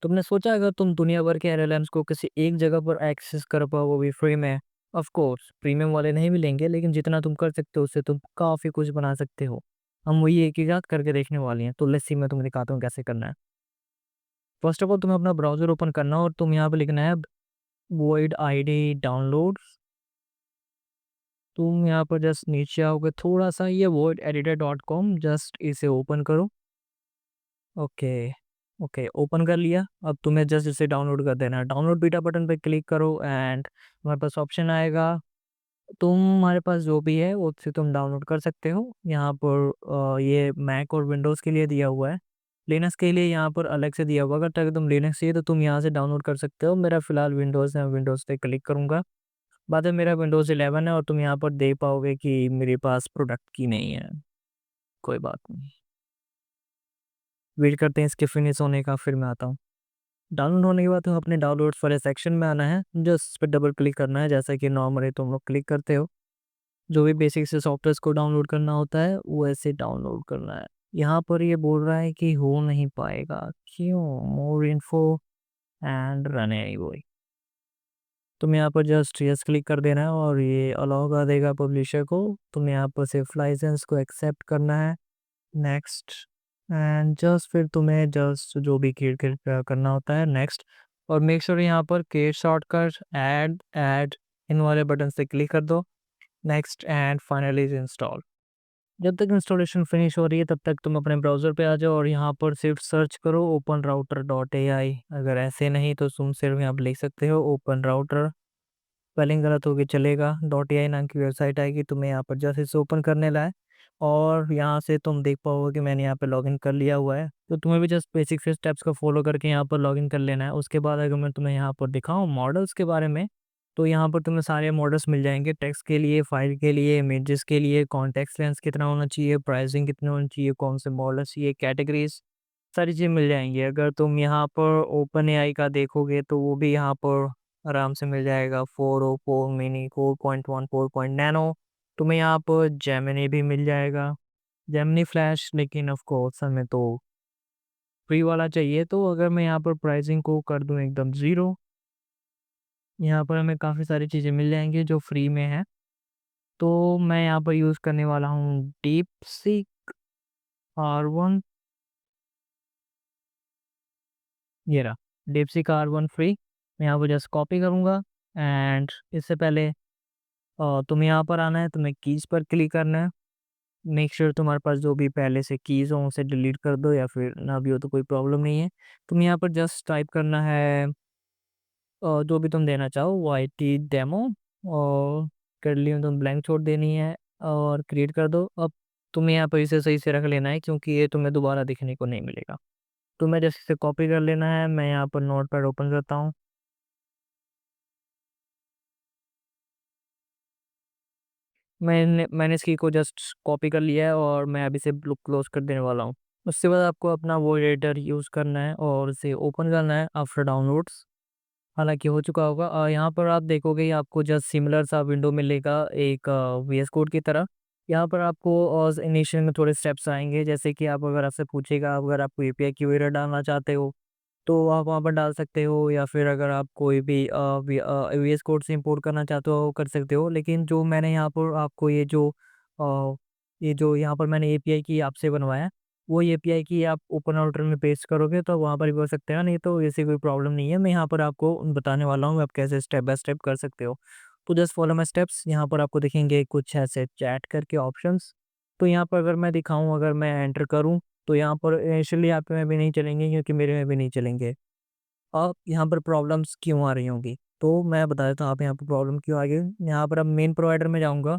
तुमने सोचा अगर तुम दुनिया भर के एलएलएम्स को किसी एक जगह पर एक्सेस कर पाओ वो भी फ्री में। ऑफ कोर्स प्रीमियम वाले नहीं मिलेंगे, लेकिन जितना तुम कर सकते हो उससे तुम काफ़ी कुछ बना सकते हो। हम वही एक ही साथ करके देखने वाले हैं, तो लेट्स सी मैं तुम्हें दिखाता हूँ कैसे करना है। फर्स्ट ऑफ ऑल तुम्हें अपना ब्राउज़र ओपन करना है और तुम यहाँ पे लिखना है वॉइड आईडी डाउनलोड्स। तुम यहाँ पर जस्ट नीचे आओगे थोड़ा-सा, ये voideditor.com जस्ट इसे ओपन करो। ओके, ओके ओपन कर लिया। अब तुम्हें जस्ट इसे डाउनलोड कर देना है। डाउनलोड बीटा बटन पे क्लिक करो एंड तुम्हारे पास ऑप्शन आएगा। तुम्हारे पास जो भी है उससे तुम डाउनलोड कर सकते हो। यहाँ पर ये मैक और विंडोज़ के लिए दिया हुआ है। लिनक्स के लिए यहाँ पर अलग से दिया हुआ है। अगर तुम लिनक्स चाहिए तो तुम यहाँ से डाउनलोड कर सकते हो। मेरा फ़िलहाल विंडोज़ है, विंडोज़ पे क्लिक करूँगा। बाद में मेरा विंडोज़ 11 है और तुम यहाँ पर देख पाओगे कि मेरे पास प्रोडक्ट की नहीं है। कोई बात नहीं। वेट करते हैं इसके फिनिश होने का, फिर मैं आता हूँ। डाउनलोड होने के बाद तुम्हें अपने डाउनलोड्स वाले सेक्शन में आना है। जस्ट इस पे डबल क्लिक करना है, जैसा कि नॉर्मली तुम लोग क्लिक करते हो। जो भी बेसिक से सॉफ्टवेयर्स को डाउनलोड करना होता है, वो ऐसे डाउनलोड करना है। यहाँ पर ये बोल रहा है कि हो नहीं पाएगा। क्यों? मोर इन्फो एंड रन एनीवे। तुम्हें यहाँ पर जस्ट यस क्लिक कर देना है और ये अलाउ कर देगा पब्लिशर को। तुम्हें यहाँ पर सिर्फ लाइसेंस को एक्सेप्ट करना है। नेक्स्ट एंड जस्ट फिर तुम्हें जस्ट जो भी क्लिक करना होता है नेक्स्ट। और मेक श्योर यहाँ पर के शॉर्टकट ऐड इन वाले बटन से क्लिक कर दो। Next and finally install. जब तक इंस्टॉलेशन फिनिश हो रही है तब तक तुम अपने ब्राउज़र पे आ जाओ और यहाँ पर सिर्फ सर्च करो ओपन राउटर डॉट ए आई। अगर ऐसे नहीं तो तुम सिर्फ यहाँ पर लिख सकते हो ओपन राउटर। स्पेलिंग गलत होगी चलेगा। डॉट ए आई नाम की वेबसाइट आएगी, तुम्हें यहाँ पर जैसे इसे ओपन करने लाए और यहाँ से तुम देख पाओगे कि मैंने यहाँ पे लॉगिन कर लिया हुआ है। तो तुम्हें भी जस्ट बेसिक से स्टेप्स को फॉलो करके यहाँ पर लॉगिन कर लेना है। उसके बाद अगर मैं तुम्हें यहाँ पर दिखाऊँ मॉडल्स के बारे में, तो यहाँ पर तुम्हें सारे मॉडल्स मिल जाएंगे। टेक्स्ट के लिए, फाइल के लिए, इमेजेस के लिए, कॉन्टेक्स्ट लेंस कितना होना चाहिए, प्राइसिंग कितना होना चाहिए, कौन से मॉडल चाहिए, कैटेगरीज, सारी चीज़ें मिल जाएंगी। अगर तुम यहाँ पर ओपन एआई का देखोगे तो वो भी यहाँ पर आराम से मिल जाएगा। 404 मिनी, 4.1, 4 नैनो। तुम्हें यहाँ पर जेमिनी भी मिल जाएगा, जेमिनी फ्लैश। लेकिन ऑफ कोर्स हमें तो फ्री वाला चाहिए। तो अगर मैं यहाँ पर प्राइसिंग को कर दूँ एकदम ज़ीरो, यहाँ पर हमें काफ़ी सारी चीज़ें मिल जाएंगी जो फ्री में है। तो मैं यहाँ पर यूज़ करने वाला हूँ डीपसीक R1। ये रहा डीपसीक R1 फ्री। मैं यहाँ पर जस्ट कॉपी करूँगा एंड इससे पहले तुम्हें यहाँ पर आना है, तुम्हें कीज़ पर क्लिक करना है। मेक श्योर तुम्हारे पास जो भी पहले से कीज़ हो उसे डिलीट कर दो, या फिर ना भी हो तो कोई प्रॉब्लम नहीं है। तुम्हें यहाँ पर जस्ट टाइप करना है जो भी तुम देना चाहो वाईटी डेमो, और करली में तुम ब्लैंक छोड़ देनी है और क्रिएट कर दो। अब तुम्हें यहाँ पर इसे सही से रख लेना है क्योंकि ये तुम्हें दोबारा दिखने को नहीं मिलेगा। तुम्हें जैसे इसे कॉपी कर लेना है। मैं यहाँ पर नोटपैड ओपन करता हूँ। मैंने इस की को जस्ट कॉपी कर लिया है और मैं अभी से क्लोज कर देने वाला हूँ। उसके बाद आपको अपना वो एडिटर यूज़ करना है और इसे ओपन करना है आफ्टर डाउनलोड्स। हालांकि हो चुका होगा। यहाँ पर आप देखोगे आपको जस्ट सिमिलर सा विंडो मिलेगा एक वीएस कोड की तरह। यहाँ पर आपको इनिशियल में थोड़े स्टेप्स आएंगे, जैसे कि आप अगर आपसे पूछेगा अगर आपको एपीआई की एरर डालना चाहते हो तो आप वहाँ पर डाल सकते हो, या फिर अगर आप कोई भी वीएस कोड से इंपोर्ट करना चाहते हो कर सकते हो। लेकिन जो मैंने यहाँ पर आपको ये जो यहाँ पर मैंने एपीआई की आपसे बनवाया है, वो एपीआई की आप ओपन राउटर में पेस्ट करोगे तो वहाँ पर भी कर सकते हैं। नहीं तो ऐसी कोई प्रॉब्लम नहीं है। मैं यहाँ पर आपको बताने वाला हूँ आप कैसे स्टेप बाय स्टेप कर सकते हो। तो जस्ट फॉलो माई स्टेप्स। यहाँ पर आपको दिखेंगे कुछ ऐसे चैट करके ऑप्शंस। तो यहाँ पर अगर मैं दिखाऊँ, अगर मैं एंटर करूँ तो यहाँ पर इनिशियली आप में भी नहीं चलेंगे क्योंकि मेरे में भी नहीं चलेंगे। अब यहाँ पर प्रॉब्लम्स क्यों आ रही होंगी, तो मैं बता देता हूँ आप यहाँ पर प्रॉब्लम क्यों आ गई। यहाँ पर अब मेन प्रोवाइडर में जाऊँगा।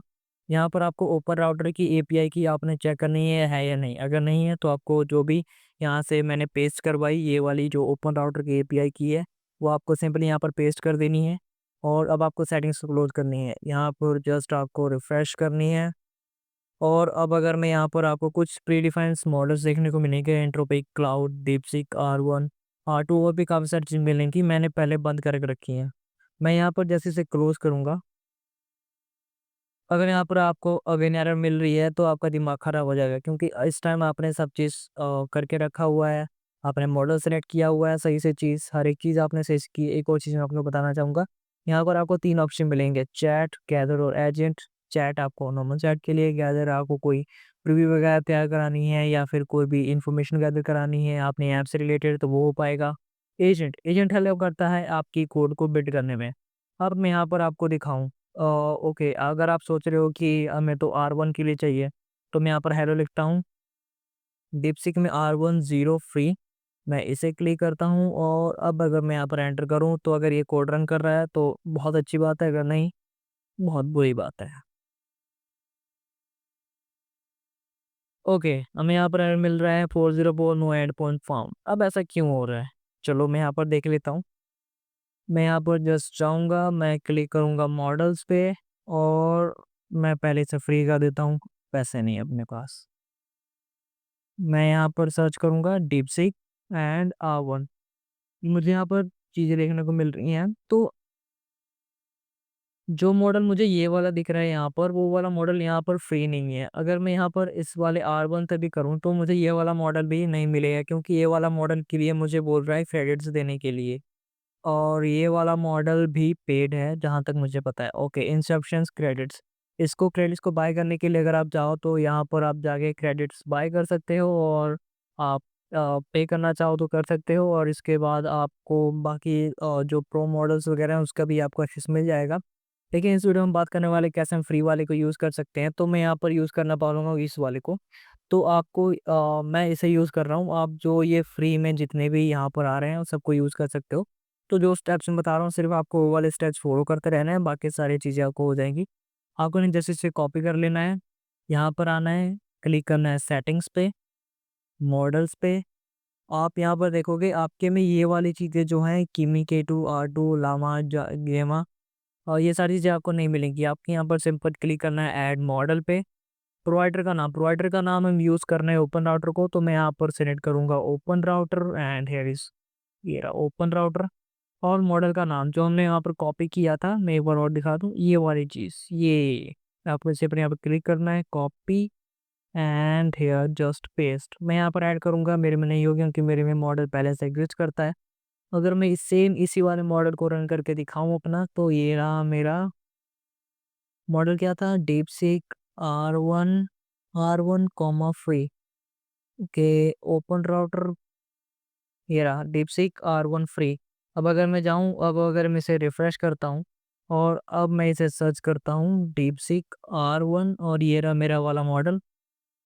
यहाँ पर आपको ओपन राउटर की एपीआई की आपने चेक करनी है या नहीं। अगर नहीं है तो आपको जो भी यहाँ से मैंने पेस्ट करवाई ये वाली जो ओपन राउटर की एपीआई की है, वो आपको सिंपली यहाँ पर पेस्ट कर देनी है। और अब आपको सेटिंग्स क्लोज करनी है। यहाँ पर जस्ट आपको रिफ्रेश करनी है। और अब अगर मैं यहाँ पर आपको कुछ प्रीडिफाइंड मॉडल्स देखने को मिलेंगे, entropic, cloud, DeepSeek, R1, R2 और भी काफ़ी सारी चीज़ मिलेंगी। मैंने पहले बंद करके रखी हैं। मैं यहाँ पर जैसे इसे क्लोज करूँगा, अगर यहाँ पर आपको अगेन एरर मिल रही है तो आपका दिमाग ख़राब हो जाएगा क्योंकि इस टाइम आपने सब चीज़ करके रखा हुआ है। आपने मॉडल सेलेक्ट किया हुआ है सही से, चीज़ हर एक चीज़ आपने सही से की। एक और चीज़ मैं आपको बताना चाहूँगा, यहाँ पर आपको 3 ऑप्शन मिलेंगे, चैट, गैदर और एजेंट। चैट आपको नॉर्मल चैट के लिए, गैदर आपको कोई प्रीव्यू वगैरह तैयार करानी है या फिर कोई भी इन्फॉर्मेशन गैदर करानी है अपने ऐप से रिलेटेड, तो वो हो पाएगा। एजेंट, एजेंट हेल्प करता है आपकी कोड को बिल्ड करने में। अब मैं यहाँ पर आपको दिखाऊँ, ओके, अगर आप सोच रहे हो कि हमें तो R1 के लिए चाहिए, तो मैं यहाँ पर हेलो लिखता हूँ। डीपसीक में R1 ज़ीरो फ्री, मैं इसे क्लिक करता हूँ और अब अगर मैं यहाँ पर एंटर करूँ तो अगर ये कोड रन कर रहा है तो बहुत अच्छी बात है, अगर नहीं, बहुत बुरी बात है। ओके, हमें यहाँ पर एरर मिल रहा है 404 नो एड पॉइंट फाउंड। अब ऐसा क्यों हो रहा है? चलो मैं यहाँ पर देख लेता हूँ। मैं यहाँ पर जस्ट जाऊँगा, मैं क्लिक करूँगा मॉडल्स पे और मैं पहले से फ्री का देता हूँ, पैसे नहीं है अपने पास। मैं यहाँ पर सर्च करूँगा डीपसीक एंड R1। मुझे यहाँ पर चीज़ें देखने को मिल रही हैं, तो जो मॉडल मुझे ये वाला दिख रहा है यहाँ पर, वो वाला मॉडल यहाँ पर फ्री नहीं है। अगर मैं यहाँ पर इस वाले R1 पे भी करूँ तो मुझे ये वाला मॉडल भी नहीं मिलेगा, क्योंकि ये वाला मॉडल के लिए मुझे बोल रहा है क्रेडिट्स देने के लिए। और ये वाला मॉडल भी पेड है जहाँ तक मुझे पता है। ओके, इंसेप्शंस क्रेडिट्स, इसको क्रेडिट्स को बाय करने के लिए अगर आप चाहो तो यहाँ पर आप जाके क्रेडिट्स बाय कर सकते हो और आप पे करना चाहो तो कर सकते हो, और इसके बाद आपको बाकी जो प्रो मॉडल्स वगैरह हैं उसका भी आपको एक्सेस मिल जाएगा। लेकिन इस वीडियो में बात करने वाले कैसे हम फ्री वाले को यूज़ कर सकते हैं, तो मैं यहाँ पर यूज़ करना पाऊँगा इस वाले को। तो आपको मैं इसे यूज़ कर रहा हूँ, आप जो ये फ्री में जितने भी यहाँ पर आ रहे हैं, उन सबको यूज़ कर सकते हो। तो जो स्टेप्स मैं बता रहा हूँ सिर्फ़ आपको वो वाले स्टेप्स फ़ॉलो करते रहना है, बाकी सारी चीज़ें आपको हो जाएँगी। आपको नहीं जैसे इसे कॉपी कर लेना है, यहाँ पर आना है, क्लिक करना है सेटिंग्स पे, मॉडल्स पे। आप यहाँ पर देखोगे आपके में ये वाली चीज़ें जो हैं किमी K2, R2, लामा, गेमा, और ये सारी चीज़ें आपको नहीं मिलेंगी। आपको यहाँ पर सिंपल क्लिक करना है ऐड मॉडल पे। प्रोवाइडर का नाम हम यूज़ कर रहे हैं ओपन राउटर को, तो मैं यहाँ पर सेलेक्ट करूँगा open router and here is, ये रहा ओपन राउटर। और मॉडल का नाम जो हमने यहाँ पर कॉपी किया था, मैं एक बार और दिखा दूँ, ये वाली चीज़, ये आपको इसे अपने यहाँ पर क्लिक करना है, copy and here just paste. मैं यहाँ पर ऐड करूँगा, मेरे में नहीं होगी क्योंकि मेरे में मॉडल पहले से एग्जिस्ट करता है। अगर मैं सेम इसी वाले मॉडल को रन करके दिखाऊँ अपना, तो ये रहा मेरा मॉडल, क्या था, DeepSeek R1, R1 comma free के ओपन राउटर, ये रहा डीपसीक R1 फ्री। अब अगर मैं जाऊँ, अब अगर मैं इसे रिफ्रेश करता हूँ और अब मैं इसे सर्च करता हूँ डीपसीक R1 और ये रहा मेरा वाला मॉडल।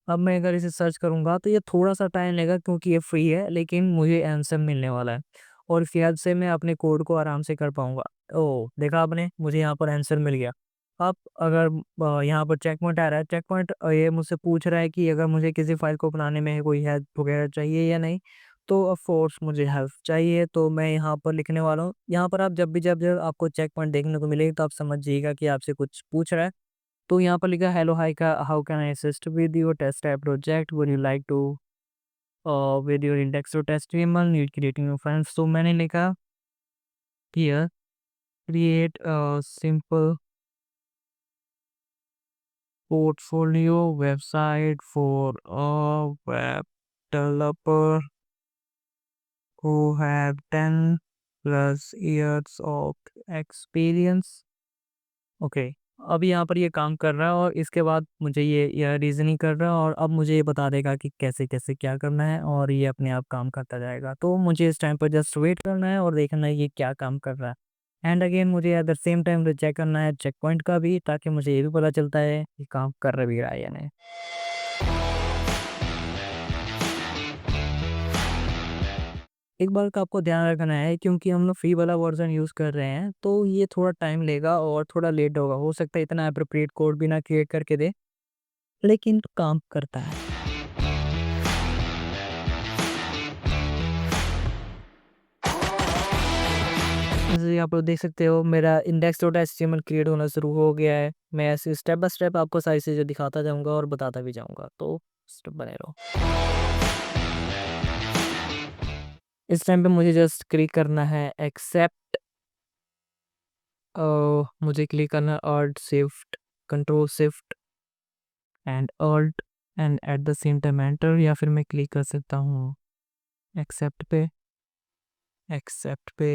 अब मैं अगर इसे सर्च करूँगा तो ये थोड़ा-सा टाइम लेगा क्योंकि ये फ्री है, लेकिन मुझे आंसर मिलने वाला है और इसकी हेल्प से मैं अपने कोड को आराम से कर पाऊँगा। ओह! देखा आपने, मुझे यहाँ पर आंसर मिल गया। अब अगर यहाँ पर चेक पॉइंट आ रहा है, चेक पॉइंट ये मुझसे पूछ रहा है कि अगर मुझे किसी फ़ाइल को बनाने में कोई हेल्प वगैरह चाहिए या नहीं, तो ऑफ़ कोर्स मुझे हेल्प चाहिए, तो मैं यहाँ पर लिखने वाला हूँ। यहाँ पर आप जब आपको चेक पॉइंट देखने को मिलेगी तो आप समझ जाइएगा कि आपसे कुछ पूछ रहा है। तो यहाँ पर लिखा है हेलो हाय का how can I assist with your test app project would you like to with your index to test HTML need creating your files. तो मैंने लिखा here create a simple portfolio website for a web developer who have 10 plus years of experience। Okay, अब यहाँ पर ये काम कर रहा है और इसके बाद मुझे ये रीज़निंग कर रहा है और अब मुझे ये बता देगा कि कैसे-कैसे क्या करना है और ये अपने आप काम करता जाएगा। तो मुझे इस टाइम पर जस्ट वेट करना है और देखना है ये क्या काम कर रहा है। एंड अगेन मुझे at the same time check करना है चेक पॉइंट का भी, ताकि मुझे ये भी पता चलता है कि काम कर भी रहा है या नहीं। एक बात का आपको ध्यान रखना है, क्योंकि हम लोग फ्री वाला वर्ज़न यूज़ कर रहे हैं, तो ये थोड़ा टाइम लेगा और थोड़ा लेट होगा। हो सकता है इतना एप्रोप्रिएट कोड भी ना क्रिएट करके दे, लेकिन काम करता है। जैसे कि आप लोग देख सकते हो मेरा index.html क्रिएट होना शुरू हो गया है। मैं ऐसे स्टेप बाय स्टेप आपको सारी चीज़ें दिखाता जाऊँगा और बताता भी जाऊँगा, तो स्टेप बने रहो। इस टाइम पे मुझे जस्ट क्लिक करना है एक्सेप्ट, मुझे क्लिक करना है alt shift control shift and alt and eight the same time enter, या फिर मैं क्लिक कर सकता हूँ एक्सेप्ट पे, एक्सेप्ट पे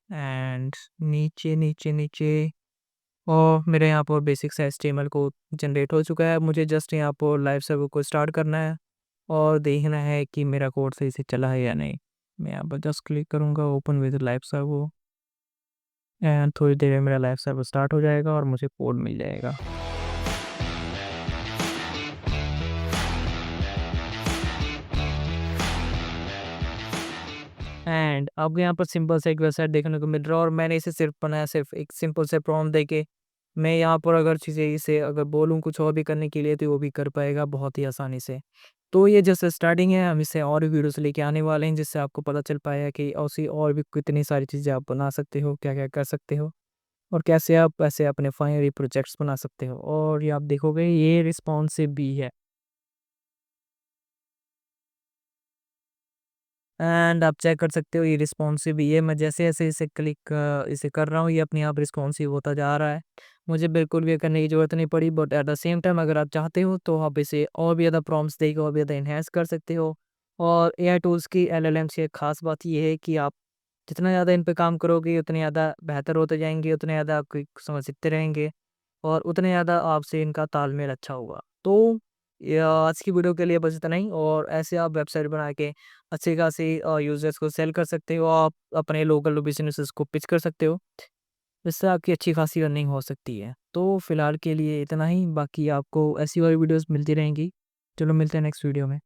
एंड नीचे नीचे नीचे और मेरे यहाँ पर बेसिक सा HTML कोड जनरेट हो चुका है। मुझे जस्ट यहाँ पर लाइव सर्वर को स्टार्ट करना है और देखना है कि मेरा कोड सही से चला है या नहीं। मैं यहाँ पर जस्ट क्लिक करूँगा open with live server and थोड़ी देर में मेरा लाइव सर्वर स्टार्ट हो जाएगा और मुझे कोड मिल जाएगा। एंड अब यहाँ पर सिंपल से एक वेबसाइट देखने को मिल रहा है और मैंने इसे सिर्फ बनाया सिर्फ एक सिंपल से प्रॉम्प्ट देके। मैं यहाँ पर अगर चीज़ें इसे अगर बोलूँ कुछ और भी करने के लिए तो वो भी कर पाएगा बहुत ही आसानी से। तो ये जैसे स्टार्टिंग है, हम इससे और भी वीडियोस लेके आने वाले हैं जिससे आपको पता चल पाएगा कि ऐसी और भी कितनी सारी चीज़ें आप बना सकते हो, क्या-क्या कर सकते हो और कैसे आप ऐसे अपने फाइनली प्रोजेक्ट्स बना सकते हो। और ये आप देखोगे ये रिस्पॉन्सिव भी है। एंड आप चेक कर सकते हो ये रिस्पॉन्सिव भी है। मैं जैसे-जैसे इसे कर रहा हूँ ये अपने आप रिस्पॉन्सिव होता जा रहा है। मुझे बिल्कुल भी ये करने की ज़रूरत नहीं पड़ी but at the same time अगर आप चाहते हो तो आप इसे और भी ज़्यादा प्रॉम्प्ट्स देके और भी ज़्यादा एनहांस कर सकते हो। और एआई टूल्स की एलएलएम्स की एक ख़ास बात ये है कि आप जितना ज़्यादा इन पे काम करोगे उतने ज़्यादा बेहतर होते जाएँगे, उतने ज़्यादा आपकी समझ सीखते रहेंगे और उतने ज़्यादा आपसे इनका तालमेल अच्छा होगा। तो आज की वीडियो के लिए बस इतना ही और ऐसे आप वेबसाइट बना के अच्छी खासी यूज़र्स को सेल कर सकते हो। आप अपने लोकल बिज़नेसेस को पिच कर सकते हो, जिससे आपकी अच्छी खासी अर्निंग हो सकती है। तो फिलहाल के लिए इतना ही, बाकी आपको ऐसी और वीडियोज़ मिलती रहेंगी। चलो मिलते हैं नेक्स्ट वीडियो में।